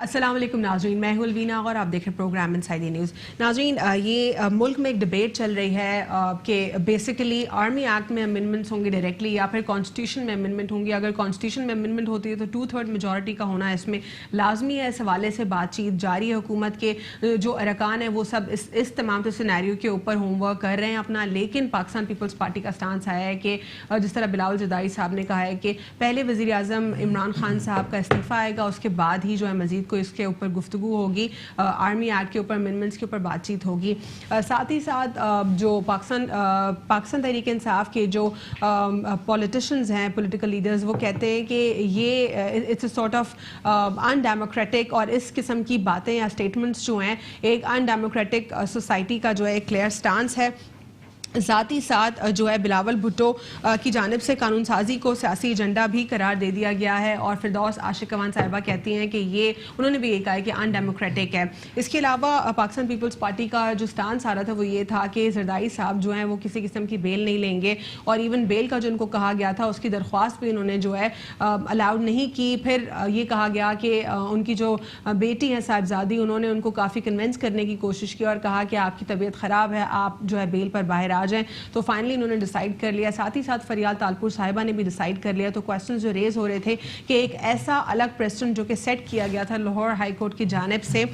السلام علیکم ناظرین، میں ہوں الوینا اور آپ دیکھ رہے ہیں پروگرام انسائیڈ نیوز۔ ناظرین، یہ ملک میں ایک ڈبیٹ چل رہی ہے کہ بیسیکلی آرمی ایکٹ میں امینڈمنٹس ہوں گے ڈائریکٹلی یا پھر کانسٹیٹیوشن میں امینڈمنٹ ہوں گی۔ اگر کانسٹیٹیوشن میں امینڈمنٹ ہوتی ہے تو 2/3 میجورٹی کا ہونا اس میں لازمی ہے۔ اس حوالے سے بات چیت جاری ہے، حکومت کے جو ارکان ہیں وہ سب اس تمام سینیریو کے اوپر ہوم ورک کر رہے ہیں اپنا، لیکن پاکستان پیپلز پارٹی کا سٹانس آیا ہے کہ جس طرح بلاول زرداری صاحب نے کہا ہے کہ پہلے وزیر اعظم عمران خان صاحب کا استعفیٰ آئے گا، اس کے بعد ہی جو ہے مزید کو اس کے اوپر گفتگو ہوگی، آرمی ایکٹ کے اوپر امینڈمنٹس کے اوپر بات چیت ہوگی۔ ساتھ ہی ساتھ جو پاکستان تحریک انصاف کے جو پولیٹیشنز ہیں، پولیٹیکل لیڈرز، وہ کہتے ہیں کہ یہ it's a sort of undemocratic, اور اس قسم کی باتیں یا اسٹیٹمنٹس جو ہیں ایک ان ڈیموکریٹک سوسائٹی کا جو ہے ایک کلیئر سٹانس ہے۔ ذاتی ساتھ جو ہے بلاول بھٹو کی جانب سے قانون سازی کو سیاسی ایجنڈا بھی قرار دے دیا گیا ہے، اور فردوس عاشق اوان صاحبہ کہتی ہیں کہ یہ انہوں نے بھی یہ کہا ہے کہ ان ڈیموکریٹک ہے۔ اس کے علاوہ پاکستان پیپلز پارٹی کا جو سٹانس آ رہا تھا وہ یہ تھا کہ زرداری صاحب جو ہیں وہ کسی قسم کی بیل نہیں لیں گے، اور ایون بیل کا جو ان کو کہا گیا تھا اس کی درخواست بھی انہوں نے جو ہے الاؤڈ نہیں کی۔ پھر یہ کہا گیا کہ ان کی جو بیٹی ہیں صاحبزادی، انہوں نے ان کو کافی کنونس کرنے کی کوشش کی اور کہا کہ آپ کی طبیعت خراب ہے، آپ جو ہے بیل پر باہر آ جائیں، تو فائنلی انہوں نے ڈیسائیڈ کر لیا۔ ساتھ ہی ساتھ فریال تالپور صاحبہ نے بھی ڈیسائیڈ کر لیا۔ تو کوسچنز جو ریز ہو رہے تھے کہ ایک ایسا الگ پریسیڈنٹ جو کہ سیٹ کیا گیا تھا لاہور ہائی کورٹ کی جانب سے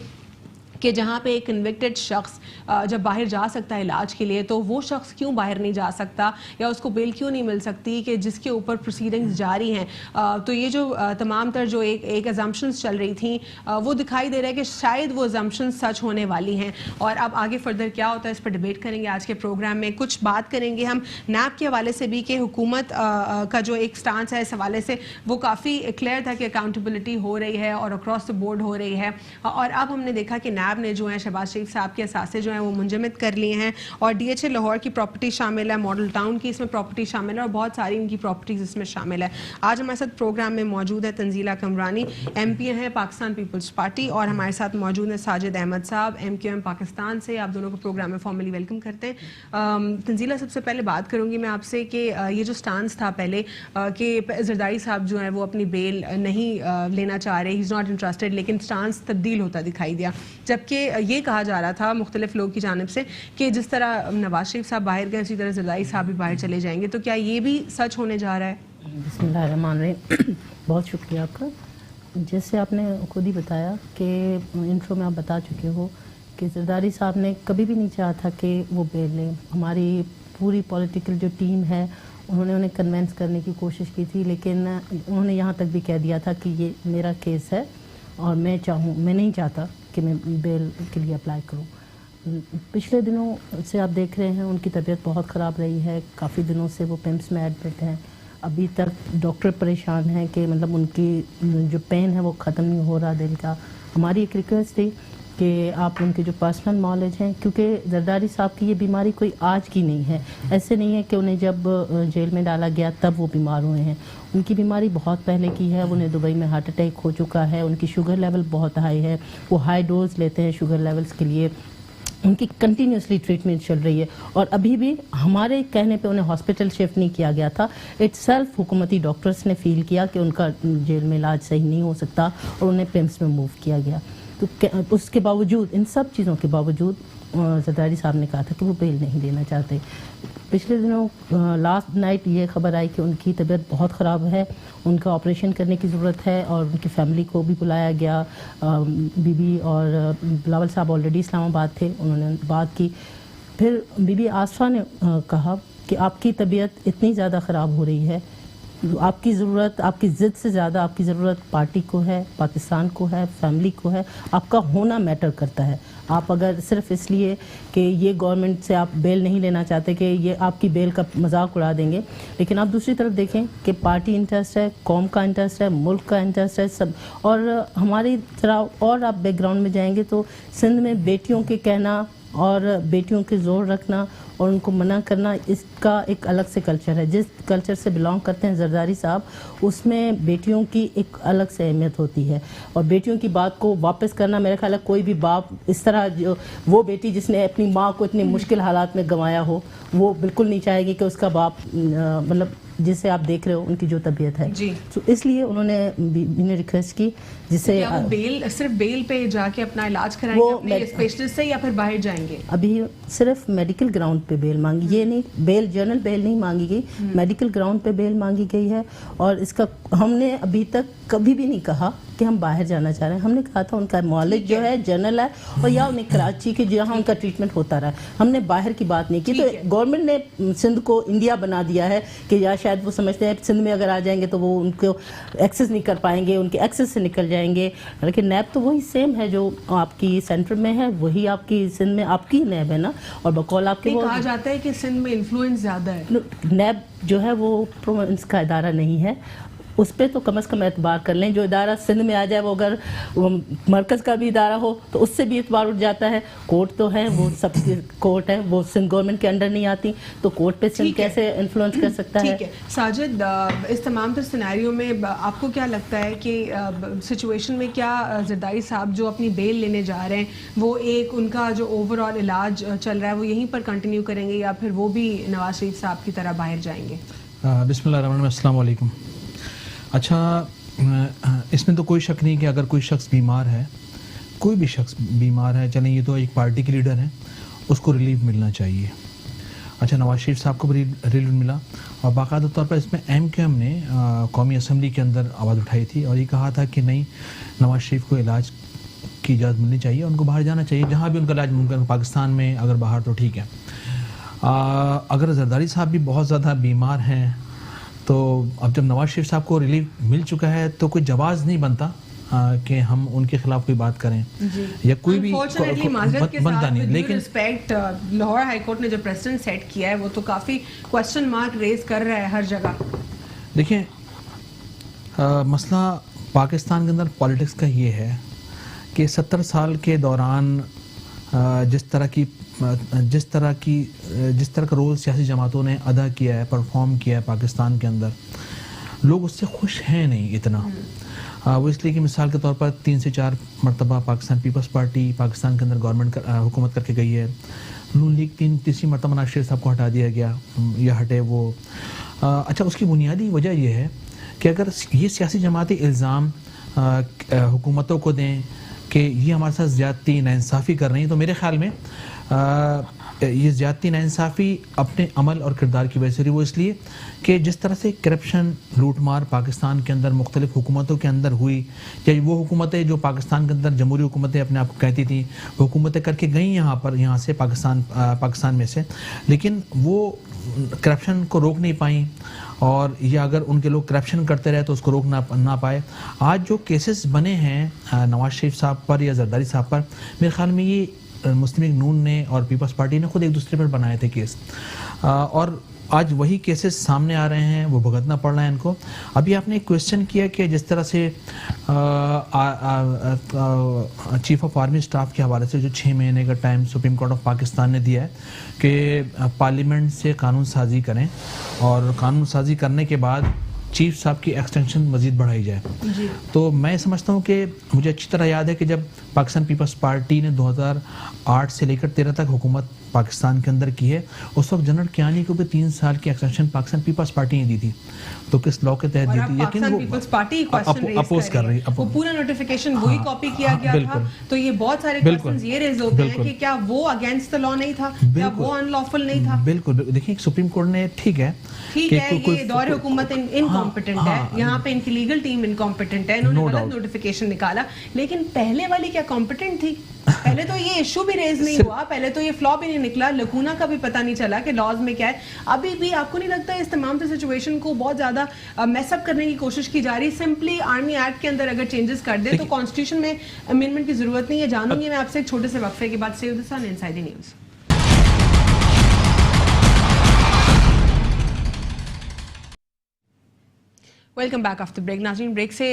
کہ جہاں پہ ایک کنوکٹڈ شخص جب باہر جا سکتا ہے علاج کے لیے، تو وہ شخص کیوں باہر نہیں جا سکتا یا اس کو بیل کیوں نہیں مل سکتی کہ جس کے اوپر پروسیڈنگز جاری ہیں۔ تو یہ جو تمام تر جو ایک ازمپشنز چل رہی تھیں، وہ دکھائی دے رہا ہے کہ شاید وہ ازمپشنز سچ ہونے والی ہیں، اور اب آگے فردر کیا ہوتا ہے اس پر ڈیبیٹ کریں گے آج کے پروگرام میں۔ کچھ بات کریں گے ہم نیب کے حوالے سے بھی کہ حکومت کا جو ایک سٹانس ہے اس حوالے سے وہ کافی کلیئر تھا کہ اکاؤنٹیبلٹی ہو رہی ہے اور اکراس دا بورڈ ہو رہی ہے، اور اب ہم نے دیکھا کہ نیب نے جو ہے شہباز شریف صاحب کے اثاثے جو ہیں وہ منجمد کر لیے ہیں، اور ڈی ایچ اے لاہور کی پراپرٹی شامل ہے، ماڈل ٹاؤن کی اس میں پراپرٹی شامل ہے، اور بہت ساری ان کی پراپرٹیز اس میں شامل ہے۔ آج ہمارے ساتھ پروگرام میں موجود ہے تنزیلہ کمرانی، ایم پی ہیں پاکستان پیپلز پارٹی، اور ہمارے ساتھ موجود ہیں ساجد احمد صاحب، ایم کیو ایم پاکستان سے۔ آپ دونوں کو پروگرام میں فارملی ویلکم کرتے ہیں۔ تنزیلہ، سب سے پہلے بات کروں گی میں آپ سے کہ یہ جو سٹانس تھا پہلے کہ زرداری صاحب جو ہیں وہ اپنی بیل نہیں لینا چاہ رہے، ہی از ناٹ انٹرسٹڈ، لیکن سٹانس تبدیل ہوتا دکھائی دیا، جبکہ یہ کہا جا رہا تھا مختلف لوگ کی جانب سے کہ جس طرح نواز شریف صاحب باہر گئے اسی طرح زرداری صاحب بھی باہر چلے جائیں گے، تو کیا یہ بھی سچ ہونے جا رہا ہے؟ بسم اللہ الرحمن الرحیم، بہت شکریہ آپ کا۔ جیسے آپ نے خود ہی بتایا کہ انٹرو میں آپ بتا چکے ہو کہ زرداری صاحب نے کبھی بھی نہیں چاہا تھا کہ وہ بیل لیں۔ ہماری پوری پولیٹیکل جو ٹیم ہے انہیں کنونس کرنے کی کوشش کی تھی، لیکن انہوں نے یہاں تک بھی کہہ دیا تھا کہ یہ میرا کیس ہے اور میں نہیں چاہتا کہ میں بیل کے لیے اپلائی کروں۔ پچھلے دنوں سے آپ دیکھ رہے ہیں ان کی طبیعت بہت خراب رہی ہے، کافی دنوں سے وہ پیمس میں ایڈمٹ ہیں، ابھی تک ڈاکٹر پریشان ہیں کہ مطلب ان کی جو پین ہے وہ ختم نہیں ہو رہا دل کا۔ ہماری ایک ریکویسٹ تھی کہ آپ ان کے جو پرسنل نالج ہیں، کیونکہ زرداری صاحب کی یہ بیماری کوئی آج کی نہیں ہے، ایسے نہیں ہے کہ انہیں جب جیل میں ڈالا گیا تب وہ بیمار ہوئے ہیں، ان کی بیماری بہت پہلے کی ہے۔ انہیں دبئی میں ہارٹ اٹیک ہو چکا ہے، ان کی شوگر لیول بہت ہائی ہے، وہ ہائی ڈوز لیتے ہیں شوگر لیولز کے لیے، ان کی کنٹینیوسلی ٹریٹمنٹ چل رہی ہے، اور ابھی بھی ہمارے کہنے پہ انہیں ہاسپٹل شفٹ نہیں کیا گیا تھا، اٹ سیلف حکومتی ڈاکٹرز نے فیل کیا کہ ان کا جیل میں علاج صحیح نہیں ہو سکتا اور انہیں پیمس میں موو کیا گیا۔ تو اس کے باوجود، ان سب چیزوں کے باوجود زرداری صاحب نے کہا تھا کہ وہ بیل نہیں لینا چاہتے۔ پچھلے دنوں لاسٹ نائٹ یہ خبر آئی کہ ان کی طبیعت بہت خراب ہے، ان کا آپریشن کرنے کی ضرورت ہے، اور ان کی فیملی کو بھی بلایا گیا۔ بی بی اور بلاول صاحب آلریڈی اسلام آباد تھے، انہوں نے بات کی۔ پھر بی بی آصفہ نے کہا کہ آپ کی طبیعت اتنی زیادہ خراب ہو رہی ہے، آپ کی ضرورت، آپ کی ضد سے زیادہ آپ کی ضرورت پارٹی کو ہے، پاکستان کو ہے، فیملی کو ہے، آپ کا ہونا میٹر کرتا ہے۔ آپ اگر صرف اس لیے کہ یہ گورنمنٹ سے آپ بیل نہیں لینا چاہتے کہ یہ آپ کی بیل کا مذاق اڑا دیں گے، لیکن آپ دوسری طرف دیکھیں کہ پارٹی انٹرسٹ ہے، قوم کا انٹرسٹ ہے، ملک کا انٹرسٹ ہے سب، اور ہماری طرح اور آپ بیک گراؤنڈ میں جائیں گے تو سندھ میں بیٹیوں کے کہنا اور بیٹیوں کے زور رکھنا اور ان کو منع کرنا، اس کا ایک الگ سے کلچر ہے۔ جس کلچر سے بلانگ کرتے ہیں زرداری صاحب، اس میں بیٹیوں کی ایک الگ سے اہمیت ہوتی ہے، اور بیٹیوں کی بات کو واپس کرنا، میرے خیال ہے کوئی بھی باپ اس طرح، وہ بیٹی جس نے اپنی ماں کو اتنے مشکل حالات میں گنوایا ہو، وہ بالکل نہیں چاہے گی کہ اس کا باپ مطلب जिसे आप देख रहे हो उनकी जो तबीयत है, जी। तो इसलिए उन्होंने बीबी ने रिक्वेस्ट की जिससे क्या वो बेल सिर्फ बेल पे जाके अपना इलाज वो कराएंगे अपने स्पेशलिस्ट से या फिर बाहर जाएंगे? अभी सिर्फ मेडिकल ग्राउंड पे बेल मांगी, ये नहीं बेल जनरल बेल नहीं मांगी गई, मेडिकल ग्राउंड पे बेल मांगी गई है। और इसका हमने अभी तक कभी भी नहीं कहा कि हम बाहर जाना चाह रहे हैं। हमने कहा था उनका मौलिक जो है जनरल है और या उन्हें कराची के जहाँ उनका ट्रीटमेंट होता रहा, हमने बाहर की बात नहीं की। तो गवर्नमेंट ने सिंध को इंडिया बना दिया है कि या शायद वो समझते हैं सिंध में अगर आ जाएंगे तो वो उनको एक्सेस नहीं कर पाएंगे, उनके एक्सेस से निकल जाएंगे। लेकिन नैब तो वही सेम है जो आपकी सेंटर में है, वही आपकी सिंध में आपकी नैब है ना। और बकौल आपके वो कहा जाता है कि सिंध में इन्फ्लुएंस ज्यादा है। नैब जो है वो प्रोविंस का इदारा नहीं है, उस पर तो कम से कम एतबार कर लें। जो इदारा सिंध में आ जाए वो अगर मरकज़ का भी इदारा हो तो उससे भी एतबार उठ जाता है। कोर्ट तो है, वो सब कोर्ट है, वो सिंध गवर्नमेंट के अंडर नहीं आती, तो कोर्ट पे सिंध कैसे इन्फ्लुएंस कर सकता है? ठीक है साजिद, इस तमाम तर सिनेरियो में आपको क्या लगता है कि सिचुएशन में क्या जरदारी साहब जो अपनी बेल लेने जा रहे हैं वो एक उनका जो ओवरऑल इलाज चल रहा है वो यहीं पर कंटिन्यू करेंगे या फिर वो भी नवाज शरीफ साहब की तरह बाहर जाएंगे? बिस्मिल्लाहिर्रहमानिर्रहीम, अस्सलाम वालेकुम। अच्छा, इसमें तो कोई शक नहीं कि अगर कोई शख्स बीमार है, कोई भी शख्स बीमार है, चलें ये तो एक पार्टी के लीडर हैं, उसको रिलीफ मिलना चाहिए। अच्छा, नवाज शरीफ साहब को भी रिलीफ मिला और बाकायदा तौर पर इसमें MQM ने कौमी असम्बली के अंदर आवाज़ उठाई थी और ये कहा था कि नहीं, नवाज शरीफ को इलाज की इजाज़त मिलनी चाहिए, उनको बाहर जाना चाहिए, जहाँ भी उनका इलाज मुमकिन, पाकिस्तान में अगर बाहर तो ठीक है। अगर जरदारी साहब भी बहुत ज़्यादा बीमार हैं तो अब जब नवाज शरीफ साहब को रिलीफ मिल चुका है तो कोई जवाज़ नहीं बनता कि हम उनके खिलाफ कोई बात करें या कोई भी बनता नहीं। लेकिन रिस्पेक्ट लाहौर हाई कोर्ट ने जो प्रेसिडेंट सेट किया है वो तो काफ़ी क्वेश्चन मार्क रेज कर रहा है हर जगह। देखिए, मसला पाकिस्तान के अंदर पॉलिटिक्स का ये है कि 70 साल के दौरान जिस तरह का रोल सियासी जमातों ने अदा किया है, परफॉर्म किया है पाकिस्तान के अंदर, लोग उससे खुश हैं नहीं इतना। वो इसलिए कि मिसाल के तौर पर 3 से 4 मरतबा पाकिस्तान पीपल्स पार्टी पाकिस्तान के अंदर गवर्नमेंट हुकूमत करके गई है। नून लीग तीसरी मरतबा नवाज शरीफ साहब को हटा दिया गया या हटे वो। अच्छा, उसकी बुनियादी वजह यह है कि अगर ये सियासी जमातें इल्ज़ाम हुकूमतों को दें कि ये हमारे साथ ज़्यादती नाइंसाफ़ी कर रही हैं, तो मेरे ख़्याल में ये ज़्यादती नाइंसाफ़ी अपने अमल और किरदार की वजह से रही। वो इसलिए कि जिस तरह से करप्शन, लूटमार पाकिस्तान के अंदर मुख्तलिफ हुकूमतों के अंदर हुई, या वो हुकूमतें जो पाकिस्तान के अंदर जमहूरी हुकूमतें अपने आप को कहती थी, वो हुकूमतें करके गई यहाँ से पाकिस्तान में से, लेकिन वो करप्शन को रोक नहीं पाई, और या अगर उनके लोग करप्शन करते रहे तो उसको रोक ना पाए। आज जो केसेस बने हैं नवाज शरीफ साहब पर या जरदारी साहब पर, मेरे ख्याल में ये मुस्लिम लीग नून ने और पीपल्स पार्टी ने खुद एक दूसरे पर बनाए थे केस, और आज वही केसेस सामने आ रहे हैं, वो भुगतना पड़ रहा है इनको। अभी आपने एक क्वेश्चन किया कि जिस तरह से चीफ ऑफ आर्मी स्टाफ के हवाले से जो 6 महीने का time supreme court of Pakistan ने दिया है कि पार्लियामेंट से कानून साजी करें और कानून साजी करने के बाद चीफ साहब की एक्सटेंशन मज़ीद बढ़ाई जाए, तो मैं समझता हूँ कि मुझे अच्छी तरह याद है कि जब पाकिस्तान पीपल्स पार्टी ने 2008 से लेकर 13 तक हुकूमत पाकिस्तान के अंदर की है, उस वक्त जनरल कियानी को भी 3 साल की एक्सटेंशन पाकिस्तान पीपल्स पार्टी ने दी थी, तो किस लॉ के तहत दी थी, लेकिन वो पीपल्स पार्टी अपोज कर रही है। वो पूरा नोटिफिकेशन वही कॉपी किया गया था, तो ये बहुत सारे क्वेश्चंस ये रेज होते हैं कि क्या वो अगेंस्ट द लॉ नहीं था, क्या वो अनलॉफुल नहीं था? बिल्कुल। देखिए, सुप्रीम कोर्ट ने ठीक है ये दौर हुकूमत इनकॉम्पिटेंट है, यहाँ पे इनकी लीगल टीम इनकॉम्पिटेंट है, इन्होंने गलत नोटिफिकेशन निकाला, लेकिन पहले वाली क्या कॉम्पिटेंट थी? पहले तो ये इशू भी रेज नहीं हुआ, पहले तो ये फ्लॉ भी नहीं निकला, लकूना का भी पता नहीं चला कि लॉज में क्या है। अभी भी आपको नहीं लगता इस तमाम से सिचुएशन को बहुत ज्यादा मैसअप करने की कोशिश की जा रही? सिंपली आर्मी एक्ट के अंदर अगर चेंजेस कर दे तो कॉन्स्टिट्यूशन में अमेंडमेंट की जरूरत नहीं है। जानूंगी मैं आपसे एक छोटे से वक्फे के बाद। Stay with us on inside the news. Welcome back after break. नाज़रीन, ब्रेक से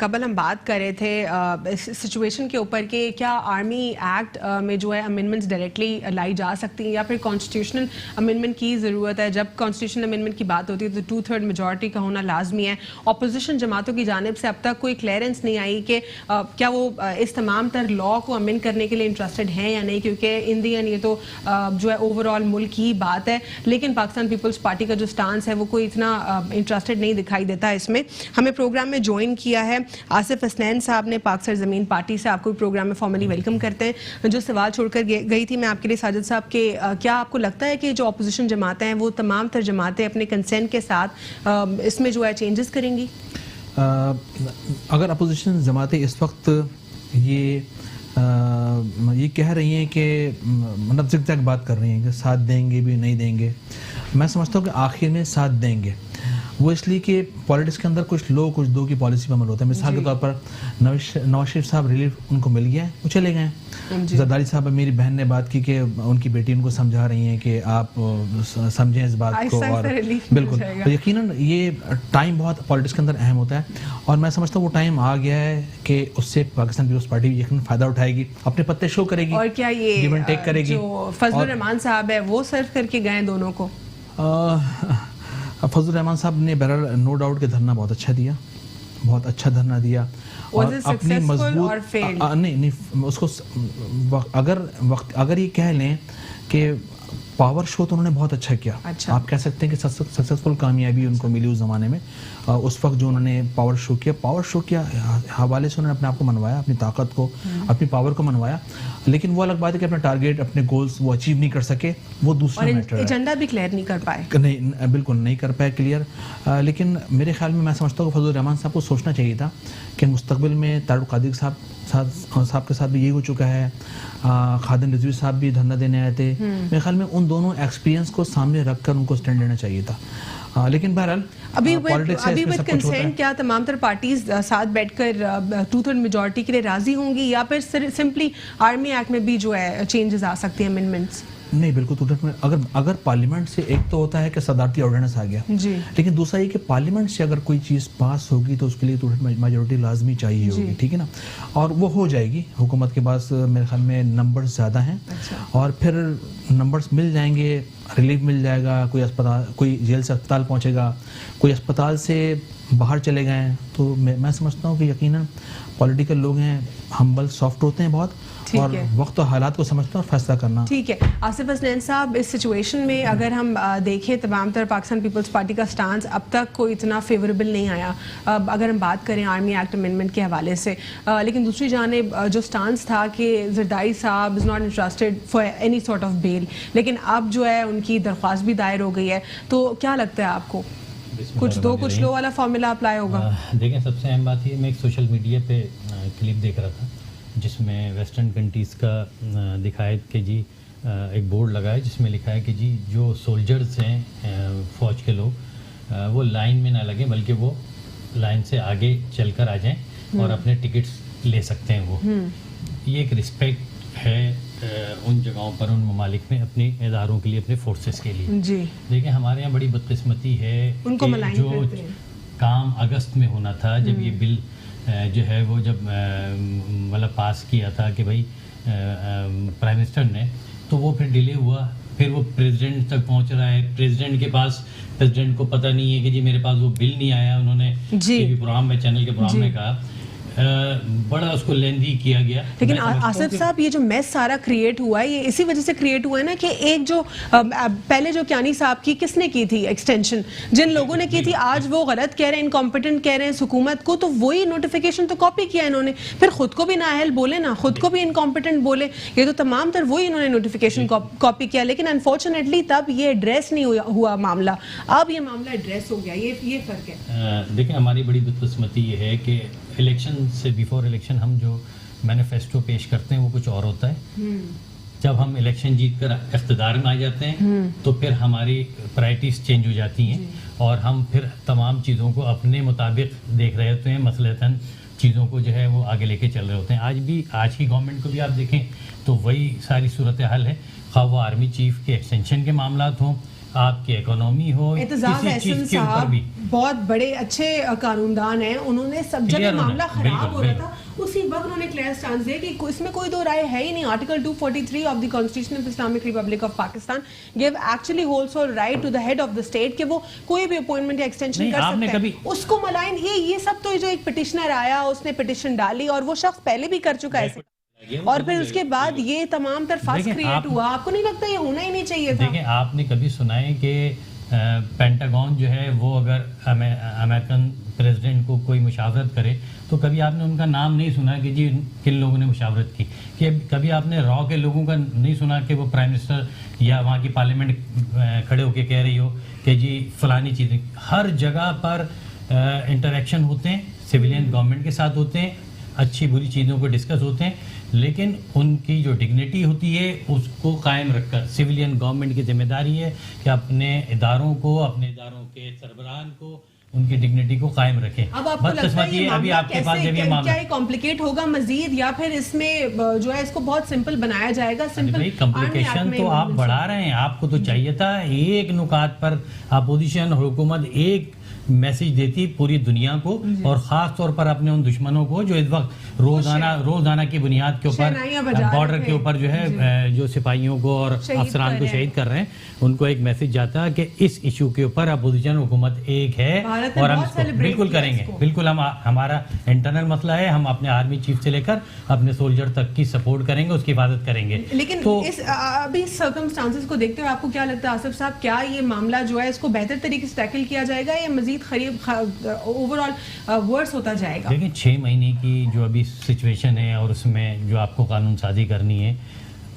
कबल हम बात कर रहे थे इस सिचुएशन के ऊपर कि क्या आर्मी एक्ट में जो है अमेंडमेंट्स डायरेक्टली लाई जा सकती हैं या फिर कॉन्स्टिट्यूशनल अमेंडमेंट की ज़रूरत है। जब कॉन्स्टिट्यूशनल अमेंडमेंट की बात होती है तो 2/3 मेजॉरिटी का होना लाजमी है। अपोजिशन जमातों की जानिब से अब तक कोई क्लियरेंस नहीं आई कि क्या वो इस तमाम तर लॉ को अमेंड करने के लिए इंटरेस्टेड हैं या नहीं, क्योंकि इन दी एंड ये तो जो है ओवरऑल मुल्क की बात है, लेकिन पाकिस्तान पीपल्स पार्टी का जो स्टांस है वो कोई इतना इंटरेस्टेड नहीं दिखाई देता है इसमें। हमें प्रोग्राम में ज्वाइन किया है आसिफ हसनैन साहब ने पाक सरजमीन पार्टी से। आपको प्रोग्राम में फॉर्मली वेलकम करते हैं। जो सवाल छोड़कर गई थी मैं आपके लिए साजिद साहब के, क्या आपको लगता है कि जो अपोजिशन जमातें हैं वो तमाम तर जमातें अपने कंसेंट के साथ इसमें जो है चेंजेस करेंगी? अगर अपोजिशन जमातें इस वक्त ये कह रही हैं कि मतलब ज़िगज़ैग बात कर रही हैं कि साथ देंगे भी नहीं देंगे, मैं समझता हूँ कि आखिर में साथ देंगे। वो इसलिए कि पॉलिटिक्स के अंदर कुछ लो कुछ दो की पॉलिसी पर अमल होता है। मिसाल के तौर पर नवाज शरीफ साहब रिलीफ उनको मिल गया है, वो चले गए। जरदारी साहब, मेरी बहन ने बात की कि उनकी बेटी उनको समझा रही हैं कि आप समझें इस बात को, और बिल्कुल तो यकीनन ये टाइम बहुत पॉलिटिक्स के अंदर अहम होता है और मैं समझता हूँ वो टाइम आ गया है कि उससे पाकिस्तान पीपल्स पार्टी यकीनन फ़ायदा उठाएगी, अपने पत्ते शो करेगी और क्या ये गिव एंड टेक करेगी। जो फजलुर रहमान साहब है वो सर्व करके गए दोनों को। फजलुर रहमान साहब ने बहरहाल नो डाउट के धरना बहुत अच्छा दिया, बहुत अच्छा धरना दिया और अपनी मजबूत नहीं उसको अगर ये कह लें कि पावर शो तो उन्होंने बहुत अच्छा किया। अच्छा। आप कह सकते हैं कि सक्सेसफुल कामयाबी उनको मिली उस ज़माने में। उस वक्त जो उन्होंने पावर शो किया हवाले से उन्होंने अपने आप को मनवाया, अपनी ताकत को, अपनी पावर को मनवाया। लेकिन वो अलग बात है कि अपना टारगेट, अपने गोल्स वो अचीव नहीं कर सके, वो दूसरा मैटर है। एजेंडा भी क्लियर नहीं कर पाए। नहीं, बिल्कुल नहीं कर पाए क्लियर। लेकिन मेरे ख्याल में मैं समझता हूँ कि फजलुर रहमान साहब को सोचना चाहिए था कि मुस्तकबिल में तारुक कादिर साहब के साथ भी यही हो चुका है। खादिम रिजवी साहब भी धरना देने आए थे। मेरे ख्याल में उन दोनों एक्सपीरियंस को सामने रखकर उनको स्टैंड लेना चाहिए था। लेकिन बहरहाल अभी विद कंसेंट क्या तमाम तर पार्टीज साथ बैठकर 2/3 मेजॉरिटी के लिए राजी होंगी या फिर सिंपली आर्मी एक्ट में भी जो है चेंजेस आ सकते हैं, अमेंडमेंट्स? नहीं, बिल्कुल 2/3 में अगर पार्लियामेंट से एक तो होता है कि सदारती ऑर्डिनेंस आ गया जी, लेकिन दूसरा ये कि पार्लियामेंट से अगर कोई चीज़ पास होगी तो उसके लिए 2/3 मेजॉरिटी लाजमी चाहिए होगी, ठीक है ना, और वो हो जाएगी। हुकूमत के पास मेरे ख्याल में नंबर्स ज़्यादा हैं। अच्छा। और फिर नंबर्स मिल जाएंगे, रिलीफ मिल जाएगा, कोई जेल से अस्पताल पहुँचेगा, कोई अस्पताल से बाहर चले गए, तो मैं समझता हूँ कि यकीनन पॉलिटिकल लोग हैं, हम्बल सॉफ्ट होते हैं बहुत, और वक्त और हालात को समझते हैं और फैसला करना। ठीक है आसिफ हसनैन साहब, इस सिचुएशन में अगर हम देखें तमाम तरह पाकिस्तान पीपल्स पार्टी का स्टांस अब तक कोई इतना फेवरेबल नहीं आया, अगर हम बात करें आर्मी एक्ट अमेंडमेंट के हवाले से, लेकिन दूसरी जानिब जो स्टांस था कि जरदारी साहब is not interested for any sort of bail, लेकिन अब जो है उनकी दरख्वास्त भी दायर हो गई है, तो क्या लगता है आपको कुछ लो वाला फॉर्मूला अप्लाई होगा? देखें, सबसे अहम बात ये, मैं एक सोशल मीडिया पे क्लिप देख रहा था जिसमें वेस्टर्न कंट्रीज़ का दिखाया कि जी एक बोर्ड लगा है जिसमें लिखा है कि जी जो सोल्जर्स हैं फ़ौज के लोग वो लाइन में ना लगें बल्कि वो लाइन से आगे चलकर आ जाएं और अपने टिकट्स ले सकते हैं। वो ये एक रिस्पेक्ट है उन जगहों पर, उन ममालिक में अपने इदारों के लिए, अपने फोर्सेस के लिए जी। देखिए, हमारे यहाँ बड़ी बदकिस्मती है उनको कि जो काम अगस्त में होना था, जब ये बिल जो है वो जब मतलब पास किया था कि भाई प्राइम मिनिस्टर ने, तो वो फिर डिले हुआ, फिर वो प्रेसिडेंट तक पहुंच रहा है। प्रेसिडेंट के पास, प्रेसिडेंट को पता नहीं है कि जी मेरे पास वो बिल नहीं आया। उन्होंने टीवी प्रोग्राम में, चैनल के प्रोग्राम में कहा, बड़ा उसको लेंदी किया गया। लेकिन आसिफ साहब, ये जो मैस सारा क्रिएट हुआ है, ये इसी वजह से क्रिएट हुआ है ना कि एक जो पहले जो कियानी साहब की किसने की थी एक्सटेंशन, जिन लोगों ने की थी, आज वो गलत कह रहे हैं, इनकॉम्पिटेंट कह रहे हैं हुकूमत को, तो वही नोटिफिकेशन तो कॉपी किया इन्होंने, फिर खुद को भी नाअहल बोले ना, खुद को भी इनकॉम्पिटेंट बोले, ये तो तमाम तर वही इन्होंने नोटिफिकेशन कॉपी किया। लेकिन अनफॉर्चुनेटली तब ये एड्रेस नहीं हुआ मामला, अब ये मामला एड्रेस हो गया, ये फर्क है। देखिए, हमारी बड़ी बदकिस्मती ये है कि इलेक्शन से बिफोर इलेक्शन हम जो मैनिफेस्टो पेश करते हैं वो कुछ और होता है। जब हम इलेक्शन जीत कर इख्तिदार में आ जाते हैं तो फिर हमारी प्रायोरिटीज़ चेंज हो जाती हैं और हम फिर तमाम चीज़ों को अपने मुताबिक देख रहे होते हैं, मसलतन चीज़ों को जो है वो आगे लेके चल रहे होते हैं। आज की गवर्नमेंट को भी आप देखें तो वही सारी सूरत हाल है, खा वो आर्मी चीफ के एक्सटेंशन के मामला हों آپ کی اکنامی ہو، اعتزاز کسی چیز احسن کے اوپر صاحب بھی. بہت بڑے اچھے قانون دان ہیں، انہوں نے سب جب Clear ہونا، معاملہ خراب ہو رہا بالکل. تھا اسی وقت انہوں نے کلیئر سٹانس دیا کہ اس میں کوئی دو رائے ہے ہی نہیں. Article 243 of the constitution of Islamic republic of Pakistan give actually hold sole right to the head of the state کہ وہ کوئی بھی اپوائنٹمنٹ یا ایکسٹینشن کر سکتا ہے. اس کو ملائن یہ سب تو جو ایک پٹیشنر آیا اس نے پٹیشن ڈالی اور وہ شخص پہلے بھی کر چکا ہے اور پھر اس کے بعد یہ تمام تر فاس کریٹ ہوا. آپ کو نہیں لگتا یہ ہونا ہی نہیں چاہیے تھا؟ دیکھیں آپ نے کبھی سنا ہے کہ پینٹاگون جو ہے وہ اگر امریکن پریزیڈنٹ کو کوئی مشاورت کرے تو کبھی آپ نے ان کا نام نہیں سنا کہ جی کن لوگوں نے مشاورت کی؟ کہ کبھی آپ نے را کے لوگوں کا نہیں سنا کہ وہ پرائم منسٹر یا وہاں کی پارلیمنٹ کھڑے ہو کے کہہ رہی ہو کہ جی فلانی چیزیں؟ ہر جگہ پر انٹریکشن ہوتے ہیں، سویلین گورنمنٹ کے ساتھ ہوتے ہیں، اچھی بری چیزوں کو ڈسکس ہوتے ہیں، لیکن ان کی جو ڈگنیٹی ہوتی ہے اس کو قائم رکھ کر سویلین گورنمنٹ کی ذمہ داری ہے کہ اپنے اداروں کو، اپنے اداروں کے سربراہان کو، ان کی ڈگنیٹی کو قائم رکھیں. اب آپ کو لگتا ہے یہ معاملہ کیا کمپلیکیٹ ہوگا مزید یا پھر اس میں جو ہے اس کو بہت سمپل بنایا جائے گا؟ سمپل کمپلیکیشن تو آپ بڑھا رہے ہیں. آپ کو تو چاہیے تھا ایک نکات پر اپوزیشن حکومت ایک میسج دیتی پوری دنیا کو اور خاص طور پر اپنے ان دشمنوں کو جو اس وقت روزانہ کی بنیاد کے اوپر بارڈر کے اوپر جو ہے جو سپاہیوں کو اور افسران کو شہید کر رہے ہیں، ان کو ایک میسج جاتا ہے کہ اس ایشو کے اوپر اپوزیشن حکومت ایک ہے اور ہم اس کو بالکل کریں گے. بالکل ہمارا انٹرنل مسئلہ ہے، ہم اپنے آرمی چیف سے لے کر اپنے سولجر تک کی سپورٹ کریں گے، اس کی حفاظت کریں گے. لیکن اس ابھی سرکمسٹانسز کو دیکھتے ہوئے آپ کو کیا لگتا ہے آصف صاحب، کیا یہ معاملہ جو ہے اس کو بہتر طریقے سے ٹیکل کیا جائے گا یا مزید اوور آل ورس ہوتا جائے گا؟ لیکن 6 مہینے کی جو ابھی سچویشن ہے اور اس میں جو آپ کو قانون سازی کرنی ہے،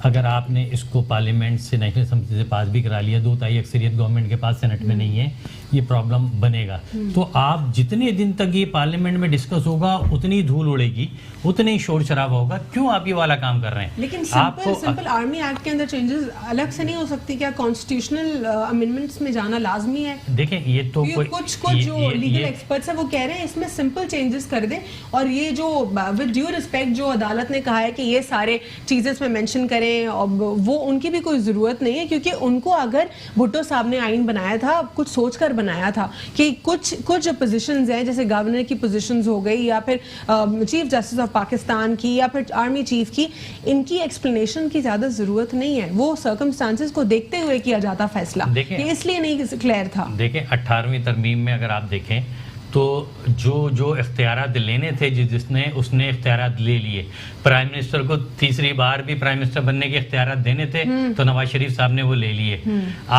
اگر آپ نے اس کو پارلیمنٹ سے نیشنل اسمبلی سے پاس بھی کرا لیا، 2/3 اکثریت گورنمنٹ کے پاس سینٹ میں نہیں ہے، یہ پرابلم بنے گا. تو آپ جتنے دن تک یہ پارلیمنٹ میں ڈسکس ہوگا اتنی دھول اڑے گی، اتنا ہی شور شرابہ ہوگا. کیوں آپ یہ والا کام کر رہے ہیں؟ لیکن سمپل آرمی ایکٹ کے اندر چینجز الگ سے نہیں ہو سکتی کیا؟ کانسٹیٹیوشنل امینڈمنٹس میں جانا لازمی ہے؟ دیکھیں یہ تو کچھ جو لیگل ایکسپرٹس ہیں وہ کہہ رہے ہیں اس میں سمپل چینجز کر دیں اور یہ جو ود ڈیو ریسپیکٹ جو عدالت نے کہا ہے کہ یہ سارے چیزیں اس میں مینشن کریں، وہ ان کی بھی کوئی ضرورت نہیں ہے کیونکہ ان کو اگر بھٹو صاحب نے آئین بنایا تھا کچھ سوچ کر بنایا تھا کہ کچھ جو پوزیشنز ہیں جیسے گورنر کی پوزیشنز ہو گئی یا پھر چیف جسٹس آف پاکستان کی یا پھر آرمی چیف کی، ان کی ایکسپلینیشن کی زیادہ ضرورت نہیں ہے. وہ سرکمسٹانسز کو دیکھتے ہوئے کیا جاتا فیصلہ، یہ اس لیے نہیں کلیئر تھا. دیکھیں 18ویں ترمیم میں اگر آپ دیکھیں تو جو اختیارات لینے تھے اس نے اختیارات لے لیے. پرائم منسٹر کو تیسری بار بھی پرائم منسٹر بننے کے اختیارات دینے تھے تو نواز شریف صاحب نے وہ لے لیے.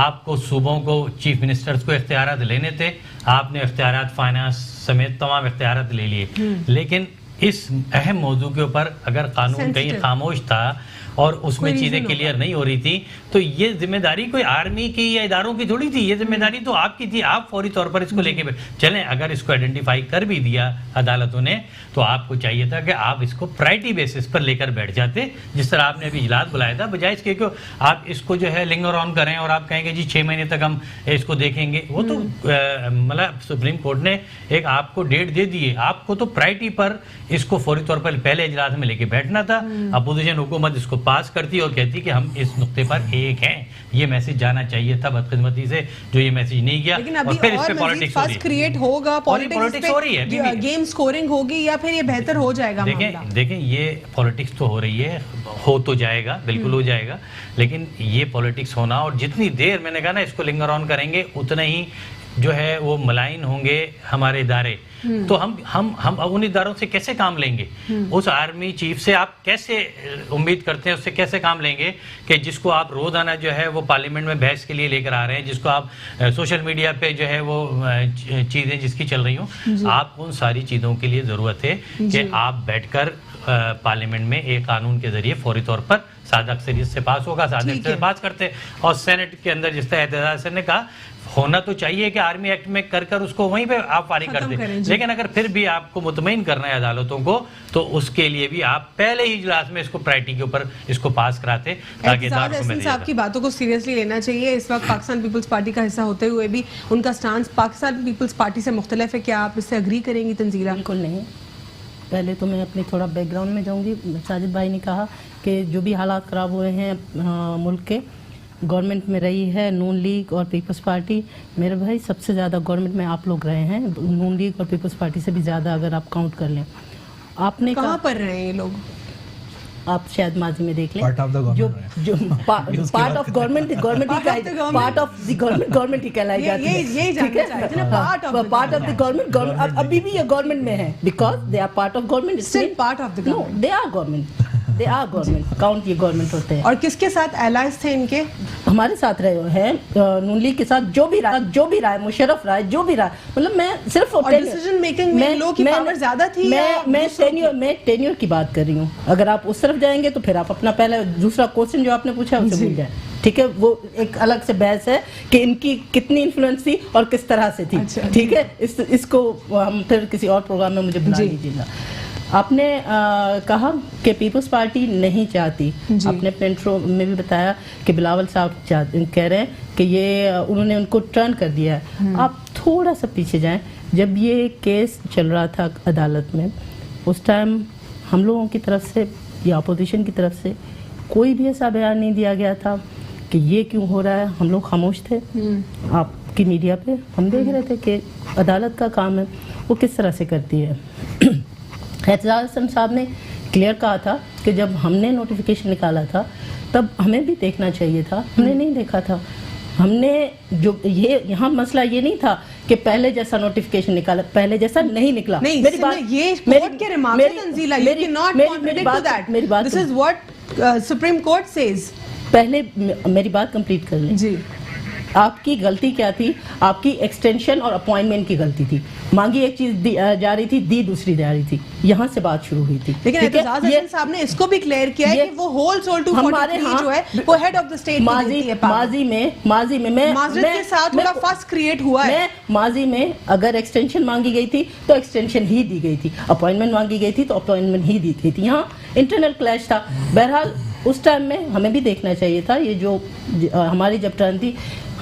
آپ کو صوبوں کو چیف منسٹرز کو اختیارات لینے تھے، آپ نے اختیارات فائنانس سمیت تمام اختیارات لے لیے. لیکن اس اہم موضوع کے اوپر اگر قانون کہیں خاموش تھا اور اس میں چیزیں کلیئر نہیں ہو رہی تھی تو یہ ذمہ داری کوئی آرمی کی یا اداروں کی تھوڑی تھی، یہ ذمہ داری تو آپ کی تھی. آپ فوری طور پر اس کو لے کے چلیں. اگر اس کو آئیڈینٹیفائی کر بھی دیا عدالتوں نے تو آپ کو چاہیے تھا کہ آپ اس کو پرائرٹی بیسس پر لے کر بیٹھ جاتے، جس طرح آپ نے ابھی اجلاس بلایا تھا، بجائے اس کے کہ آپ اس کو جو ہے لنگر آن کریں اور آپ کہیں گے جی 6 مہینے تک ہم اس کو دیکھیں گے. وہ تو مطلب سپریم کورٹ نے ایک آپ کو ڈیٹ دے دی ہے، آپ کو تو پرائرٹی پر اس کو فوری طور پر پہلے اجلاس میں لے کے بیٹھنا تھا. اپوزیشن حکومت اس کو پاس کرتی اور کہتی کہ ہم اس نقطے پر ایک ہیں. یہ میسج جانا چاہیے تھا بدقسمتی سے جو یہ میسج نہیں گیا. اور پھر اس پہ پالیٹکس ہوگا، پالیٹکس ہو رہی ہے، گیم سکورنگ ہوگی یا پھر یہ بہتر ہو جائے گا؟ دیکھیں یہ پالیٹکس تو ہو رہی ہے، ہو تو جائے گا، بالکل ہو جائے گا، لیکن یہ پالیٹکس ہونا اور جتنی دیر میں نے کہا نا اس کو لنگر آن کریں گے اتنا ہی جو ہے وہ ملائن ہوں گے ہمارے ادارے. تو ہم ان اداروں سے کیسے کام لیں گے؟ اس آرمی چیف سے آپ کیسے امید کرتے ہیں، اس سے کیسے کام لیں گے کہ جس کو آپ روزانہ جو ہے وہ پارلیمنٹ میں بحث کے لیے لے کر آ رہے ہیں، جس کو آپ سوشل میڈیا پہ جو ہے وہ چیزیں جس کی چل رہی ہوں، آپ ان ساری چیزوں کے لیے ضرورت ہے کہ آپ بیٹھ کر پارلیمنٹ میں ایک قانون کے ذریعے فوری طور پر سادہ اکثریت سے پاس ہوگا، سادہ اکثریت سے پاس کرتے. اور سینٹ کے اندر جس طرح اعتزاز نے کہا ہونا تو چاہیے کہ آرمی ایکٹ میں کر اس کو وہیں پہ آپ فارغ کر دیں. لیکن اگر پھر بھی آپ کو مطمئن کرنا ہے عدالتوں کو تو اس کے لیے بھی آپ پہلے ہی اجلاس میں اس کو پرائرٹی کے اوپر اس کو پاس کراتے تاکہ صاحب کی باتوں کو سیریسلی لینا چاہیے. اس وقت پاکستان پیپلز پارٹی کا حصہ ہوتے ہوئے بھی ان کا سٹانس پاکستان پیپلز پارٹی سے مختلف ہے. کیا آپ اس سے اگری کریں گی تنزیلہ؟ بالکل نہیں. پہلے تو میں اپنی تھوڑا بیک گراؤنڈ میں جاؤں گی. ساجد بھائی نے کہا کہ جو بھی حالات خراب ہوئے ہیں ملک کے، गवर्नमेंट में रही है नून लीग और पीपल्स पार्टी, मेरे भाई सबसे ज़्यादा गवर्नमेंट में आप लोग रहे हैं, नून लीग और पीपल्स पार्टी से भी ज़्यादा अगर आप काउंट कर लें। आपने कहाँ पर रहे हैं ये लोग? आप शायद माजी में देख लें, Part of the government जो part of government part of the government ही कहलाई जाती है। यही जानना चाहते हैं ना, पार्ट ऑफ द गवर्नमेंट अभी भी ये गवर्नमेंट में है, because they are part of government, Still part of the government. No they are government count ये गवर्नमेंट होते हैं। और किसके साथ एलायंस थे इनके? हमारे साथ रहे हैं नून लीग के साथ, जो भी रहा है मुशर्रफ रहा है, जो भी रहा, मतलब मैं सिर्फ डिसीजन मेकिंग में लोगों की पावर ज्यादा थी। मैं टेन्योर की बात कर रही हूँ। अगर आप उस तरफ जाएंगे तो फिर आप अपना पहला दूसरा क्वेश्चन जो आपने पूछा उसे भूल जाए, ठीक है, वो एक अलग से बहस है कि इनकी कितनी इन्फ्लुएंस थी और किस तरह से थी। अच्छा, ठीक है, इसको हम फिर किसी और प्रोग्राम में मुझे बुला लीजिएगा। आपने कहा कि पीपल्स पार्टी नहीं चाहती, आपने अपने इंट्रो में भी बताया कि बिलावल साहब कह रहे हैं कि ये उन्होंने उनको टर्न कर दिया है। आप थोड़ा सा पीछे जाएं, जब ये केस चल रहा था अदालत में, उस टाइम हम लोगों की तरफ से या अपोजिशन की तरफ से कोई भी ऐसा बयान नहीं दिया गया था कि ये क्यों हो रहा है। हम लोग खामोश थे, आपकी मीडिया पे हम देख रहे थे कि अदालत का काम है वो किस तरह से करती है। एतजाज हसन साहब ने क्लियर कहा था कि जब हमने नोटिफिकेशन निकाला था तब हमें भी देखना चाहिए था, हमने नहीं देखा था। हमने जो ये यहाँ मसला ये नहीं था कि पहले जैसा नोटिफिकेशन निकाला, पहले जैसा नहीं निकला। नहीं, मेरी बात ये कोर्ट के रिमार्क्स हैं Tanzila, you cannot contradict to that. मेरी बात This is what Supreme Court says. पहले मेरी बात कंप्लीट कर लें जी। आपकी गलती क्या थी? आपकी एक्सटेंशन और अपॉइंटमेंट की गलती थी। मांगी एक चीज जा रही थी, दी दूसरी जा रही थी, यहाँ से बात शुरू हुई थी। लेकिन एतजाज हसन साहब ने इसको भी क्लियर किया है कि वो होल सोल 243 जो है वो हेड ऑफ द स्टेट माजी में मैं माजरत के साथ थोड़ा फस क्रिएट हुआ है। मैं माजी में अगर एक्सटेंशन मांगी गई थी तो एक्सटेंशन ही दी गई थी, अपॉइंटमेंट मांगी गई थी तो अपॉइंटमेंट ही दी गई थी। यहाँ इंटरनल क्लैश था। बहरहाल उस टाइम में हमें भी देखना चाहिए था, ये जो हमारी जब टर्न थी,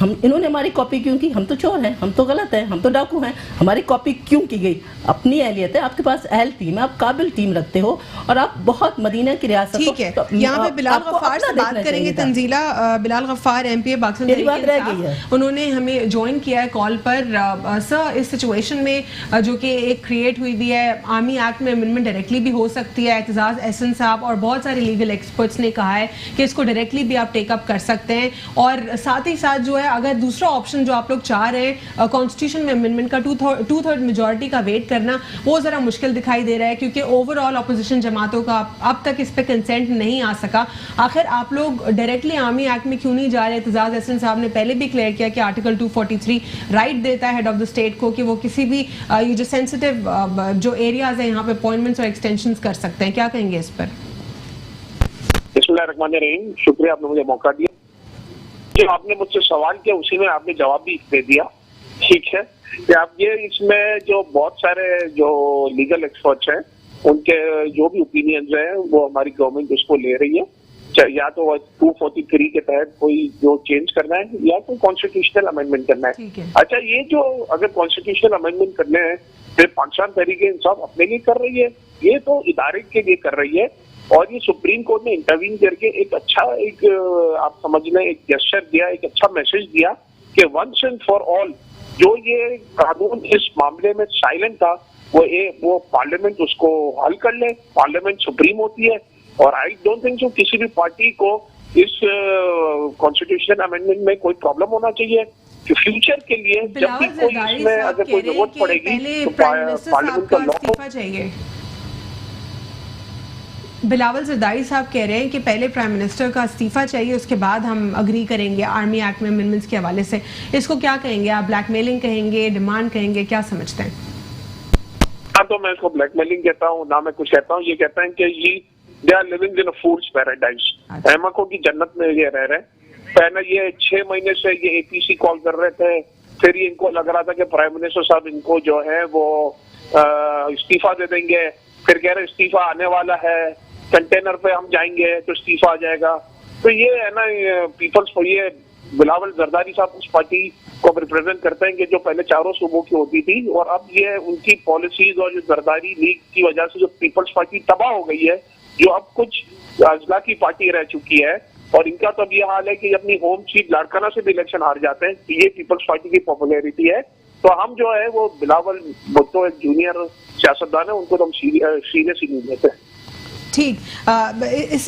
इन्होंने हमारी कॉपी क्यों की? हम तो चोर हैं, हम तो गलत हैं, हम तो डाकू हैं, हमारी कॉपी क्यों की गई? अपनी अहलियत है, आपके पास अहल टीम है, आप काबिल टीम रखते हो और आप बहुत मदीना की रियासत। ठीक है, यहाँ पे बिलाल गफ्फार से बात करेंगे तंजीला। बिलाल गफ्फार एमपी पाकिस्तान उन्होंने हमें ज्वाइन किया है कॉल पर। सर, इस सिचुएशन में जो कि एक क्रिएट हुई भी है, आर्मी एक्ट में अमेंडमेंट डायरेक्टली भी हो सकती है। एतजाज हसन साहब और बहुत सारे लीगल एक्सपर्ट्स ने कहा है कि इसको डायरेक्टली भी आप टेकअप कर सकते हैं, और साथ ही साथ जो है अगर दूसरा ऑप्शन जो आप लोग चाह रहे हैं कॉन्स्टिट्यूशन में अमेंडमेंट का 2/3 मेजॉरिटी का वेट करना, वो ज़रा मुश्किल दिखाई दे रहा है क्योंकि ओवरऑल अपोजिशन जमातों का अब तक इस पे कंसेंट नहीं आ सका। आखिर आप लोग डायरेक्टली आर्मी एक्ट में क्यों नहीं जा रहे? एतजाज हसन साहब ने पहले भी क्लियर किया कि आर्टिकल 243 राइट देता है हेड ऑफ द स्टेट को कि वो किसी भी ये जो सेंसिटिव जो एरियाज है यहाँ पे अपॉइंटमेंट्स और एक्सटेंशंस कर सकते हैं। क्या कहेंगे इस पर? बिस्मिल्लाहिर्रहमानिर्रहीम, शुक्रिया आपने मुझे मौका दिया। जो आपने मुझसे सवाल किया उसी में आपने जवाब भी दे दिया। ठीक है कि आप ये इसमें जो बहुत सारे जो लीगल एक्सपर्ट्स हैं उनके जो भी ओपिनियंस हैं वो हमारी गवर्नमेंट उसको ले रही है, या तो 243 के तहत कोई जो चेंज करना है या तो कॉन्स्टिट्यूशनल अमेंडमेंट करना है। अच्छा, ये जो अगर कॉन्स्टिट्यूशनल अमेंडमेंट करने हैं फिर पाकिस्तान तहरीक-ए-इंसाफ अपने लिए कर रही है, ये तो इदारे के लिए कर रही है, और ये सुप्रीम कोर्ट ने इंटरवीन करके एक अच्छा आप समझ लें एक जेस्चर दिया, एक अच्छा मैसेज दिया कि वंस एंड फॉर ऑल जो ये कानून इस मामले में साइलेंट था वो पार्लियामेंट उसको हल कर ले। पार्लियामेंट सुप्रीम होती है, और आई डोंट थिंक सो किसी भी पार्टी को इस कॉन्स्टिट्यूशनल अमेंडमेंट में कोई प्रॉब्लम होना चाहिए कि फ्यूचर के लिए जब भी कोई इसमें अगर कोई जरूरत पड़ेगी तो पार्लियामेंट का लॉ चाहिए। बिलावल ज़रदारी साहब कह रहे हैं कि पहले प्राइम मिनिस्टर का इस्तीफा चाहिए, उसके बाद हम अग्री करेंगे आर्मी एक्ट में अमेंडमेंट्स के हवाले से। इसको क्या कहेंगे आप? ब्लैकमेलिंग कहेंगे, डिमांड कहेंगे, क्या समझते हैं? ना तो मैं इसको ब्लैकमेलिंग कहता हूँ, ना मैं कुछ कहता हूँ। ये कहता है कि ये they are living in a fool's paradise, अहमकों की जन्नत में ये रह रहे हैं। पहले ये 6 महीने से ये APC कॉल कर रहे थे, फिर ये इनको लग रहा था कि प्राइम मिनिस्टर साहब इनको जो है वो इस्तीफा दे देंगे, फिर कह रहे इस्तीफा आने वाला है, कंटेनर पे हम जाएंगे तो इस्तीफा आ जाएगा। तो ये है ना पीपल्स, ये बिलावल जरदारी साहब उस पार्टी को रिप्रेजेंट करते हैं कि जो पहले चारों सूबों की होती थी, और अब ये उनकी पॉलिसीज और जो जरदारी लीग की वजह से जो पीपल्स पार्टी तबाह हो गई है, जो अब कुछ अजला की पार्टी रह चुकी है, اور ان کا تو اب یہ حال ہے کہ اپنی ہوم سیٹ لاڑکانہ سے بھی الیکشن ہار جاتے ہیں. یہ پیپلز پارٹی کی پاپولیرٹی ہے. تو ہم جو ہے وہ بلاول بھٹو ایک جونیئر سیاستدان ہے, ان کو تو ہم سیریس ہی نہیں لیتے. ٹھیک, اس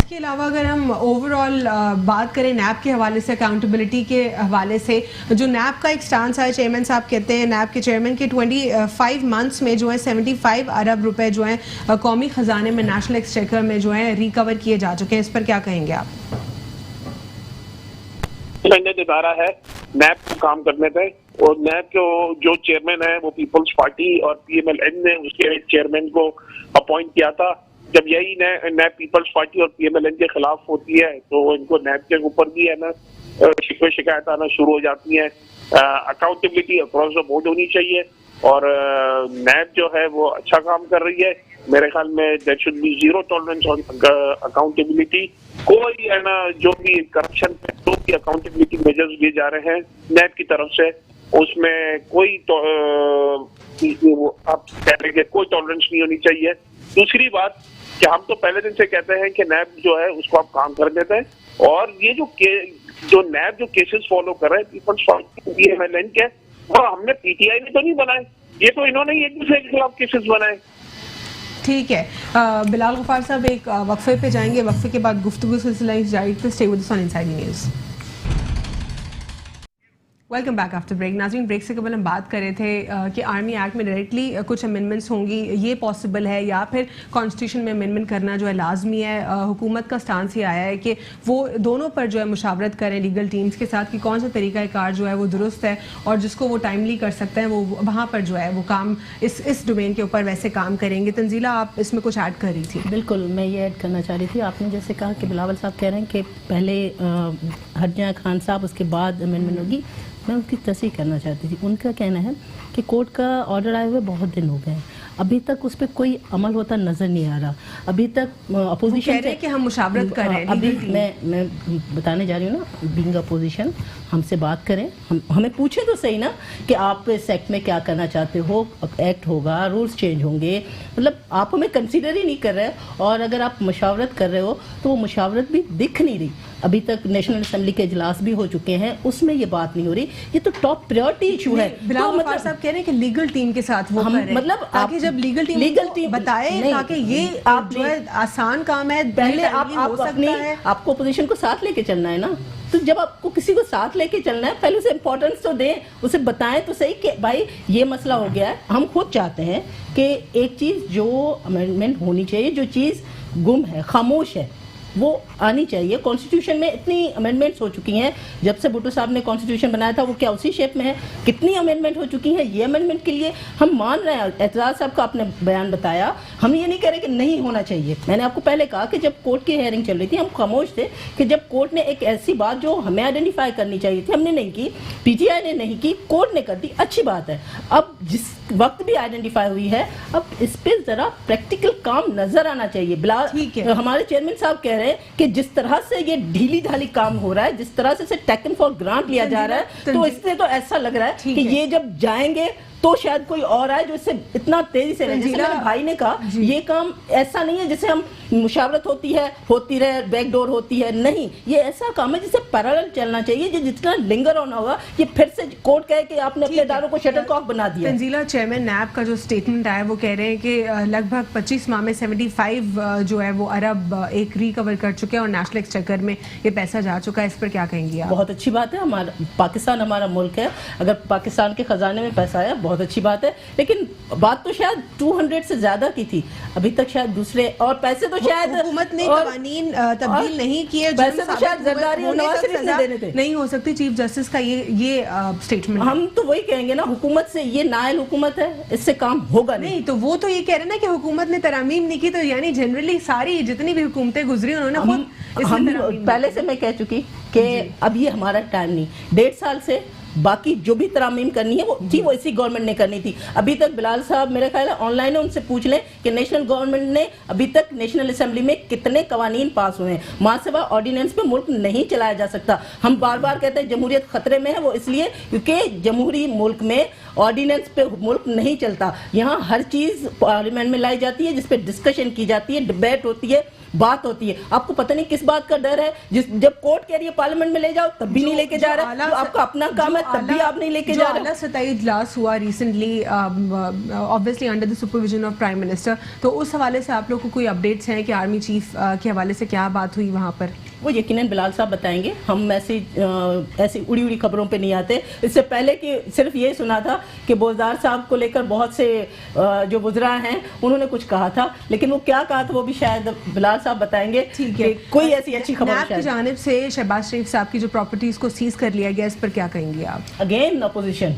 کے علاوہ اگر ہم اوور آل بات کریں نیب کے حوالے سے, اکاؤنٹیبلٹی کے حوالے سے, جو نیب کا ایک سٹانس ہے, چیئرمین صاحب کہتے ہیں, نیب کے چیئرمین کے 25 منتھس میں جو ہے 75 ارب روپے جو ہیں قومی خزانے میں نیشنل ایکسچیکر میں جو ہیں ریکور کیے جا چکے ہیں. اس پر کیا کہیں گے آپ؟ ادارہ ہے, نیب کو کام کرنے تھے, اور نیب کے جو چیئرمین ہے وہ پیپلز پارٹی اور پی ایم ایل این نے اس کے چیئرمین کو اپوائنٹ کیا تھا. جب یہی نیب پیپلز پارٹی اور پی ایم ایل این کے خلاف ہوتی ہے تو ان کو نیب کے اوپر بھی ہے نا شکوے شکایت آنا شروع ہو جاتی ہیں. اکاؤنٹیبلٹی اکراس دا بورڈ ہونی چاہیے, اور نیب جو ہے وہ اچھا کام کر رہی ہے. میرے خیال میں there should be zero tolerance on accountability. کوئی ہے نا جو بھی کرپشن جو بھی اکاؤنٹیبلٹی میجرز لیے جا رہے ہیں نیب کی طرف سے, اس میں کوئی آپ کہہ رہے ہیں کہ کوئی ٹالرنس نہیں ہونی چاہیے. دوسری بات کہ ہم تو پہلے دن سے کہتے ہیں کہ نیب جو ہے اس کو آپ کام کر دیتے ہیں, اور یہ جو نیب جو کیسز فالو کر رہے ہیں Peoples Party P M L N کے, وہ ہم نے پی ٹی آئی نے تو نہیں بنائے, یہ تو انہوں نے ہی ایک دوسرے کے خلاف کیسز بنائے. ٹھیک ہے, بلال غفار صاحب ایک وقفے پہ جائیں گے, وقفے کے بعد گفتگو سلسلہ جاری رکھتے. Stay with us on inside news. Welcome back after break. ناظرین, بریک سے قبل ہم بات کر رہے تھے کہ آرمی ایکٹ میں ڈائریکٹلی کچھ امینڈمنٹس ہوں گی, یہ پاسبل ہے یا پھر کانسٹیٹیوشن میں امینڈمنٹ کرنا جو ہے لازمی ہے. حکومت کا سٹانس یہ آیا ہے کہ وہ دونوں پر جو ہے مشاورت کریں لیگل ٹیمز کے ساتھ کہ کون سا طریقہ کار جو ہے وہ درست ہے, اور جس کو وہ ٹائملی کر سکتے ہیں وہ وہاں پر جو ہے وہ کام اس ڈومین کے اوپر ویسے کام کریں گے. تنزیلہ, آپ اس میں کچھ ایڈ کر رہی تھی. بالکل, میں یہ ایڈ کرنا چاہ رہی تھی. آپ نے جیسے کہا کہ بلاول صاحب کہہ رہے ہیں کہ پہلے ہرجاں خان صاحب, اس کے بعد امینڈمنٹ ہوگی. میں اس کی تصحیح کرنا چاہتی تھی. ان کا کہنا ہے کہ کورٹ کا آرڈر آئے ہوئے بہت دن ہو گئے ہیں, ابھی تک اس پہ کوئی عمل ہوتا نظر نہیں آ رہا. ابھی تک اپوزیشن کہہ رہے ہیں کہ ہم مشاورت کر رہے ہیں. ابھی میں بتانے جا رہی ہوں نا, بینگ اپوزیشن ہم سے بات کریں, ہمیں پوچھیں تو صحیح نا کہ آپ اس ایکٹ میں کیا کرنا چاہتے ہو. ایکٹ ہوگا, رولز چینج ہوں گے, مطلب آپ ہمیں کنسیڈر ہی نہیں کر رہے, اور اگر آپ مشاورت کر رہے ہو تو وہ مشاورت بھی دکھ نہیں رہی. ابھی تک نیشنل اسمبلی کے اجلاس بھی ہو چکے ہیں, اس میں یہ بات نہیں ہو رہی. یہ تو ٹاپ پریورٹی ایشو ہے. بلال غفار صاحب کہہ رہے ہیں کہ لیگل ٹیم کے ساتھ وہ مطلب تاکہ جب لیگل ٹیم بتائے تاکہ یہ آپ جو ہے آسان کام ہے. پہلے آپ کو اپوزیشن کو ساتھ لے کے چلنا ہے نا, تو جب آپ کو کسی کو ساتھ لے کے چلنا ہے پہلے اسے امپورٹنس تو دیں, اسے بتائیں تو صحیح کہ بھائی یہ مسئلہ ہو گیا ہے. ہم خود چاہتے ہیں کہ ایک چیز جو امینڈمنٹ ہونی چاہیے, جو چیز گم ہے, خاموش ہے, وہ آنی چاہیے. کانسٹیٹیوشن میں اتنی امینڈمنٹس ہو چکی ہیں, جب سے بھٹو صاحب نے کانسٹیٹیوشن بنایا تھا وہ کیا اسی شیپ میں ہے؟ کتنی امینڈمنٹ ہو چکی ہیں. یہ امینڈمنٹ کے لیے ہم مان رہے ہیں. اعتزاز صاحب کا آپ نے بیان بتایا, ہم یہ نہیں کہہ رہے کہ نہیں ہونا چاہیے. میں نے آپ کو پہلے کہا کہ جب کورٹ کی ہیئرنگ چل رہی تھی ہم خاموش تھے کہ جب کورٹ نے ایک ایسی بات جو ہمیں آئیڈینٹیفائی کرنی چاہیے تھی ہم نے نہیں کی, پی ٹی آئی نے نہیں کی, کورٹ نے کر دی, اچھی بات ہے. اب جس وقت بھی آئیڈینٹیفائی ہوئی ہے, اب اس پہ ذرا پریکٹیکل کام نظر آنا چاہیے. ہمارے چیئرمین صاحب کہہ رہے ہیں کہ جس طرح سے یہ ڈھیلی ڈھالی کام ہو رہا ہے, جس طرح سے اسے ٹیکن فار گرانٹ لیا جا رہا ہے, تو اس سے تو ایسا لگ رہا ہے کہ یہ جب جائیں گے تو شاید کوئی اور آئے جو اس سے اتنا تیزی سے رہے. جیسے میرے بھائی نے کہا یہ کام ایسا نہیں ہے جسے ہم مشاورت ہوتی رہے, بیک ڈور ہوتی ہے, نہیں, یہ ایسا کام ہے جسے پیرالل چلنا چاہیے. جو جتنا لنگر ہونا ہوگا یہ پھر سے کورٹ کہے کہ آپ نے اپنے اداروں کو شٹل کاک بنا دیا. تنزیلہ, چیئرمین نیب کا جو اسٹیٹمنٹ آیا وہ کہہ رہے ہیں کہ لگ بھگ 25 ماہ میں 75 جو ہے وہ ارب ایک ریکور کر چکے ہیں اور نیشنل ایکسچیکر میں یہ پیسہ جا چکا ہے. اس پر کیا کہیں گے آپ؟ بہت اچھی بات ہے. ہمارا پاکستان ہمارا ملک ہے, اگر پاکستان کے خزانے میں پیسہ آیا بہت اچھی بات ہے, لیکن بات تو شاید 200 سے زیادہ کی تھی. ابھی تک شاید دوسرے اور پیسے تو شاید حکومت نے قوانین تبدیل نہیں کیے, پیسے تو شاید زرداری اور نواز شریف نے دینے تھے. نہیں ہو سکتی. چیف جسٹس کا یہ اسٹیٹمنٹ, ہم تو وہی کہیں گے نا, حکومت سے یہ نائل حکومت ہے, اس سے کام ہوگا نہیں. تو وہ تو یہ کہہ رہے ہیں نا کہ حکومت نے ترامیم نہیں کی, تو یعنی جنرلی ساری جتنی بھی حکومتیں گزری انہوں نے خود پہلے سے میں کہہ چکی کہ اب یہ ہمارا ٹائم نہیں. 1.5 سال سے باقی جو بھی ترامیم کرنی ہے وہ اسی گورنمنٹ نے کرنی تھی. ابھی تک بلال صاحب میرا خیال ہے آن لائن ہے, ان سے پوچھ لیں کہ نیشنل گورنمنٹ نے ابھی تک نیشنل اسمبلی میں کتنے قوانین پاس ہوئے ہیں. ماسوا آرڈیننس پہ ملک نہیں چلایا جا سکتا. ہم بار بار کہتے ہیں جمہوریت خطرے میں ہے, وہ اس لیے کیونکہ جمہوری ملک میں ऑर्डिनेंस पे मुल्क नहीं चलता। यहाँ हर चीज़ पार्लियामेंट में लाई जाती है, जिस पे डिस्कशन की जाती है, डिबेट होती है, बात होती है। आपको पता नहीं किस बात का डर है, जब कोर्ट कह रही है पार्लियामेंट में ले जाओ तब भी नहीं लेके जा रहा, जो आपका अपना काम है तब भी आप नहीं लेके जा रहे। आला सतही इजलास हुआ recently obviously under the supervision of prime minister, तो उस हवाले से आप लोग को कोई अपडेट्स हैं कि आर्मी चीफ के हवाले से क्या बात हुई वहाँ पर? वो यकीनन बिलाल साहब बताएंगे, हम ऐसी उड़ी उड़ी खबरों पे नहीं आते। इससे पहले कि सिर्फ ये सुना था कि बोजदार साहब को लेकर बहुत से जो वुज़रा हैं उन्होंने कुछ कहा था, लेकिन वो क्या कहा था वो भी शायद बिलाल साहब बताएंगे। ठीक है, कोई ऐसी अच्छी खबर आपकी जानिब से शहबाज शरीफ साहब की जो प्रॉपर्टीज को सीज कर लिया गया, इस पर क्या कहेंगे आप? अगेन अपोजिशन,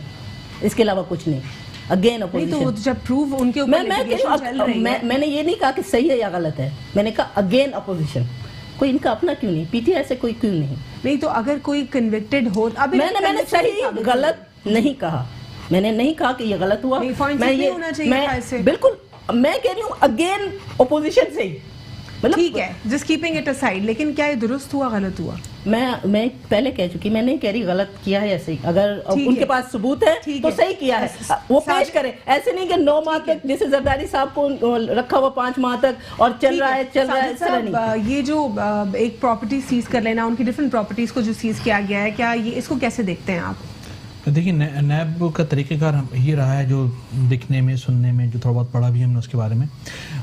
इसके अलावा कुछ नहीं, अगेन अपोजिशन। तो जब प्रूव उनके ऊपर लिटिगेशन चल रही है, मैंने ये नहीं कहा कि सही है या गलत है, मैंने कहा अगेन अपोजिशन। कोई इनका अपना क्यों नहीं, पीटीआई से कोई क्यों नहीं? तो अगर कोई कन्विक्टेड हो, अभी मैंने सही गलत नहीं कहा, मैंने नहीं कहा कि ये गलत हुआ, बिल्कुल मैं कह रही हूँ अगेन अपोजिशन से ही, मतलब ठीक है, जस्ट कीपिंग इट असाइड। लेकिन क्या ये दुरुस्त हुआ, गलत हुआ? मैं पहले कह चुकी, मैं नहीं कह रही गलत किया है ऐसे ही, अगर उनके पास सबूत है तो सही किया है, वो पेश करें। ऐसे नहीं कि 9 माह तक जैसे जरदारी साहब को रखा हुआ 5 माह तक और चल रहा है। ये जो एक प्रॉपर्टी सीज कर लेना, उनकी डिफरेंट प्रॉपर्टीज को जो सीज किया गया है, क्या ये इसको कैसे देखते हैं आप? देखिए, नैब का तरीक़ेकार ये रहा है, जो दिखने में सुनने में जो थोड़ा बहुत पढ़ा भी हमने उसके बारे में,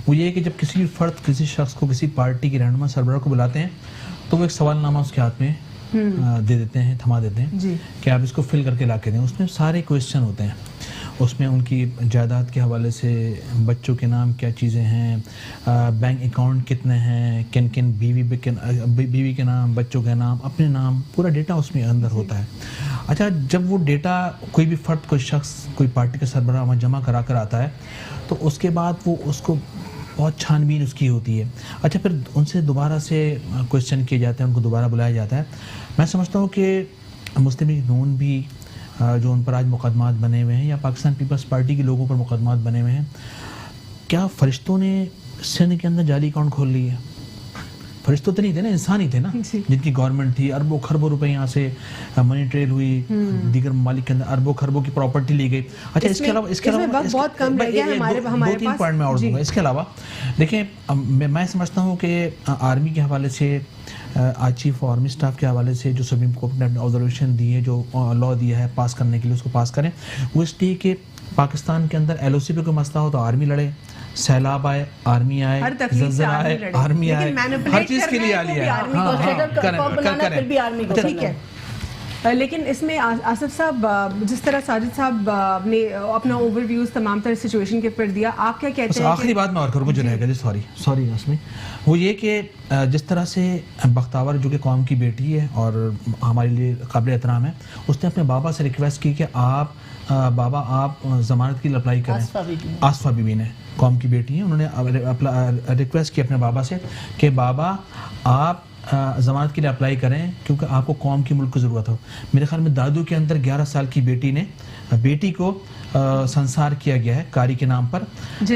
वो ये है कि जब किसी फ़र्द किसी शख्स को किसी पार्टी की रहनुमा सरबराह को बुलाते हैं तो वो एक सवालनामा उसके हाथ में दे देते हैं, थमा देते हैं कि आप इसको फिल करके ला के दें। उसमें सारे क्वेश्चन होते हैं, उसमें उनकी जायदाद के हवाले से, बच्चों के नाम क्या चीज़ें हैं, बैंक अकाउंट कितने हैं, किन किन बीवी के नाम, बच्चों के नाम, अपने नाम, पूरा डेटा उसमें अंदर होता है। अच्छा, जब वो डेटा कोई भी फ़र्द, कोई शख्स, कोई पार्टी का सरबराह वहाँ जमा करा कर आता है तो उसके बाद वो उसको बहुत छानबीन उसकी होती है। अच्छा, फिर उनसे दोबारा से क्वेश्चन किए जाते हैं, उनको दोबारा बुलाया जाता है। मैं समझता हूँ कि मुस्लिम लीग नून भी जो उन पर आज मुकदमात बने हुए हैं, या पाकिस्तान पीपल्स पार्टी के लोगों पर मुकदमात बने हुए हैं, क्या फरिश्तों ने सिंध के अंदर जाली अकाउंट खोल लिए? फरिश्तों तो नहीं थे ना, इंसान ही थे ना, जिनकी गवर्नमेंट थी, अरबों खरबों रुपए यहाँ से मनी ट्रेल हुई, दीगर ममालिक के अंदर अरबों खरबों की प्रॉपर्टी ली गई। अच्छा, इसके अलावा बहुत कम रह गया हमारे पास। 2-3 पॉइंट में और दूंगा। इसके अलावा देखें, मैं समझता हूँ कि आर्मी के हवाले से, आज चीफ आर्मी स्टाफ के हवाले से जो सुप्रीम कोर्ट ने अपने ऑब्जर्वेशन दी है, जो लॉ दिया है पास करने के लिए, उसको पास करें। वो इसलिए कि पाकिस्तान के अंदर LOC पे कोई मसला हो तो आर्मी लड़े, सैलाब आए आर्मी आए, ज़लज़ला आए आर्मी आए, हर चीज़ के लिए आ लिया है। ठीक है, लेकिन इसमें आसिफ साहब, जिस तरह साजिद साहब ने अपना ओवरव्यूज तमाम तरह सिचुएशन के पर दिया, आप क्या कहते हैं? आखिरी बात मैं और करूँगा जो रहेगा जी, सॉरी उसमें वो ये कि जिस तरह से बख्तावर, जो कि कौम की बेटी है और हमारे लिए काबिल एहतराम है, उसने अपने बाबा से रिक्वेस्ट की कि आप बाबा आप ज़मानत के लिए अप्लाई करें। आसफा बीबी ने, कौम की बेटी है, उन्होंने रिक्वेस्ट की अपने बाबा से कि बाबा आप ज़मानत के लिए अप्लाई करें, क्योंकि आपको कौम की मुल्क की ज़रूरत हो। मेरे ख्याल में दादू के अंदर 11 साल की बेटी को संसार किया गया है कारी के नाम पर।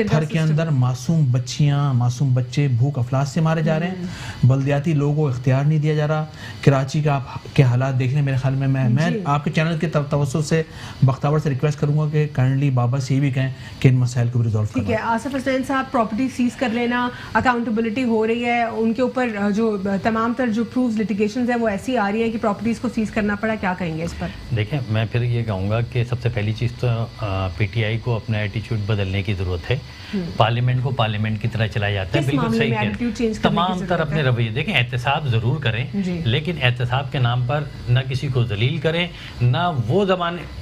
घर के अंदर मासूम बच्चियां, मासूम बच्चे भूख अफलास से मारे जा रहे हैं, बल्दियाती लोगों को इख्तियार नहीं दिया जा रहा। कराची का आप के हालात देख लें। मेरे ख्याल में मैं आपके चैनल के तवज्जो से बख्तावर से रिक्वेस्ट करूंगा कि काइंडली बाबा से ये भी कहें कि इन मसाइल को रिजॉल्व करें। ठीक है, आसिफ हुसैन साहब, प्रॉपर्टी सीज कर लेना, अकाउंटेबिलिटी हो रही है, उनके ऊपर जो तमाम तर जो प्रूव्स लिटिगेशंस है वो ऐसी आ रही है कि प्रॉपर्टीज को सीज करना पड़ा, क्या कहेंगे इस पर? देखें, मैं फिर ये कहूँगा कि सबसे पहली चीज़ तो पीटीआई को अपना एटीट्यूड बदलने की ज़रूरत है। पार्लियामेंट को पार्लियामेंट की तरह चलाया जाता है, बिल्कुल सही है। तमाम तरह अपने रवैये देखें, एहतसाब ज़रूर करें, लेकिन एहतसाब के नाम पर ना किसी को जलील करें, ना वो ज़माने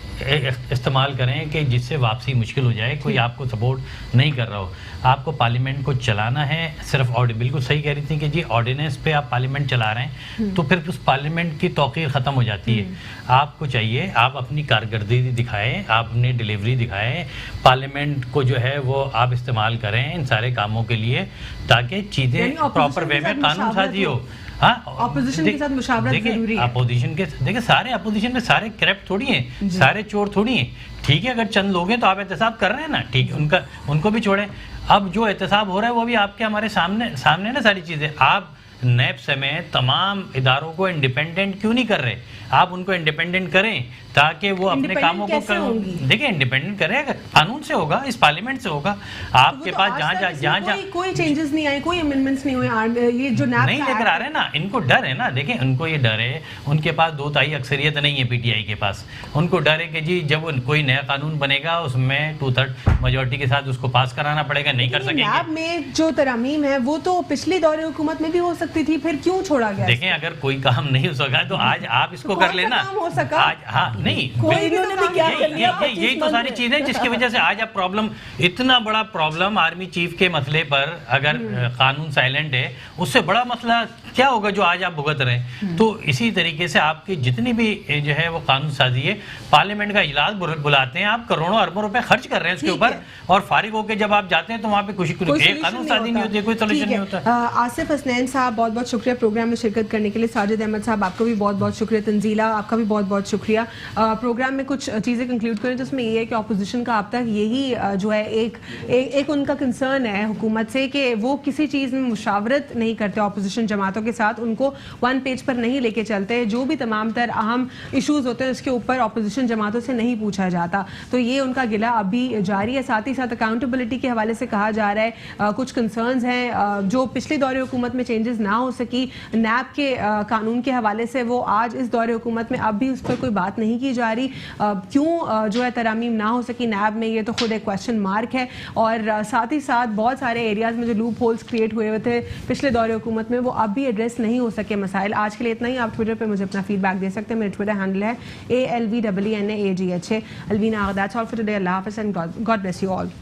इस्तेमाल करें कि जिससे वापसी मुश्किल हो जाए, कोई आपको सपोर्ट नहीं कर रहा हो। आपको पार्लियामेंट को चलाना है, सिर्फ बिल्कुल सही कह रही थी कि जी ऑर्डिनेंस पे आप पार्लियामेंट चला रहे हैं तो फिर उस पार्लियामेंट की तौक़ीर ख़त्म हो जाती है। आपको चाहिए आप अपनी कारकर्दगी दिखाएं, आप अपनी डिलीवरी दिखाएं, पार्लियामेंट को जो है वो आप इस्तेमाल करें इन सारे कामों के लिए, ताकि चीज़ें प्रॉपर वे में कानून साजी हो। हाँ, अपोजिशन के साथ मुशावरत जरूरी है। अपोजिशन के देखिए, सारे अपोजिशन में सारे करप्ट थोड़ी हैं, सारे चोर थोड़ी हैं। ठीक है, अगर चंद लोग हैं तो आप एहतसाब कर रहे हैं ना, ठीक है, उनको भी छोड़ें। अब जो एहतसाब हो रहा है वो भी आपके हमारे सामने ना सारी चीज़ें। आप نیب سمیت تمام اداروں کو انڈیپینڈنٹ کیوں نہیں کر رہے؟ آپ ان کو انڈیپینڈنٹ کریں تاکہ وہ اپنے کاموں کو دیکھیں انڈیپینڈنٹ کرے گا، قانون سے ہوگا، اس پارلیمنٹ سے ہوگا. آپ کے پاس جہاں کوئی چینجز نہیں آئے، کوئی امینڈمنٹس نہیں ہوئے، یہ جو نیب نہیں لے کر آ رہے ہیں نا، ان کو ڈر ہے نا. دیکھیں ان کو یہ ڈر ہے، ان کے پاس 2/3 اکثریت نہیں ہے پی ٹی آئی کے پاس. ان کو ڈر ہے کہ جی جب کوئی نیا قانون بنے گا اس میں 2/3 میجورٹی کے ساتھ اس کو پاس کرانا پڑے گا، نہیں کر سکیں گے. نیب میں جو ترامیم ہے وہ تو پچھلی دور حکومت میں بھی ہو سکتی تھی، پھر کیوں چھوڑا گیا؟ دیکھیں اگر کوئی کام نہیں ہو سکا تو آج آپ اس کو کر لینا. ہاں نہیں، یہی تو ساری چیزیں جس کی وجہ سے آج آپ پرابلم، اتنا بڑا پرابلم آرمی چیف کے مسئلے پر اگر قانون سائلنٹ ہے، اس سے بڑا مسئلہ کیا ہوگا جو آج آپ بھگت رہے ہیں. تو اسی طریقے سے آپ کی جتنی بھی جو ہے وہ قانون سازی ہے، پارلیمنٹ کا اجلاس بلاتے ہیں، آپ کروڑوں اربوں روپے خرچ کر رہے ہیں اس کے اوپر، اور فارغ ہو کے جب آپ جاتے ہیں تو وہاں پہ قانون سازی نہیں ہوتی، کوئی سولوشن نہیں ہوتا. آصف حسنین صاحب بہت بہت شکریہ پروگرام میں شرکت کرنے کے لیے. ساجد احمد صاحب آپ کا بھی بہت بہت شکریہ. تنزیلہ آپ کا بھی بہت بہت شکریہ. پروگرام میں کچھ چیزیں کنکلوڈ کریں تو اس میں یہ ہے کہ اپوزیشن کا اب تک یہی جو ہے ایک ان کا کنسرن ہے حکومت سے کہ وہ کسی چیز میں مشاورت نہیں کرتے اپوزیشن جماعتوں کے ساتھ، ان کو ون پیج پر نہیں لے کے چلتے، جو بھی تمام تر اہم ایشوز ہوتے ہیں اس کے اوپر اپوزیشن جماعتوں سے نہیں پوچھا جاتا. تو یہ ان کا گلہ ابھی جاری ہے. ساتھ ہی ساتھ اکاؤنٹیبلٹی کے حوالے سے کہا جا رہا ہے کچھ کنسرنز ہیں جو پچھلی دور حکومت میں چینجز نہ ہو سکی نیب کے قانون کے حوالے سے، وہ آج اس دور حکومت میں اب بھی اس پر کوئی بات نہیں کی جا رہی. کیوں جو ہے ترامیم نہ ہو سکی نیب میں، یہ تو خود ایک کویسچن مارک ہے. اور ساتھ ہی ساتھ بہت سارے ایریاز میں جو لوپ ہولز کریٹ ہوئے ہوئے تھے پچھلے دور حکومت میں، وہ اب بھی ایڈریس نہیں ہو سکے مسائل. آج کے لیے اتنا ہی. آپ ٹویٹر پہ مجھے اپنا فیڈ بیک دے سکتے ہیں. میرا ٹویٹر ہینڈل ہے ALVENAAGH. Alvina, that's all for today. اللہ حافظ and God bless you all.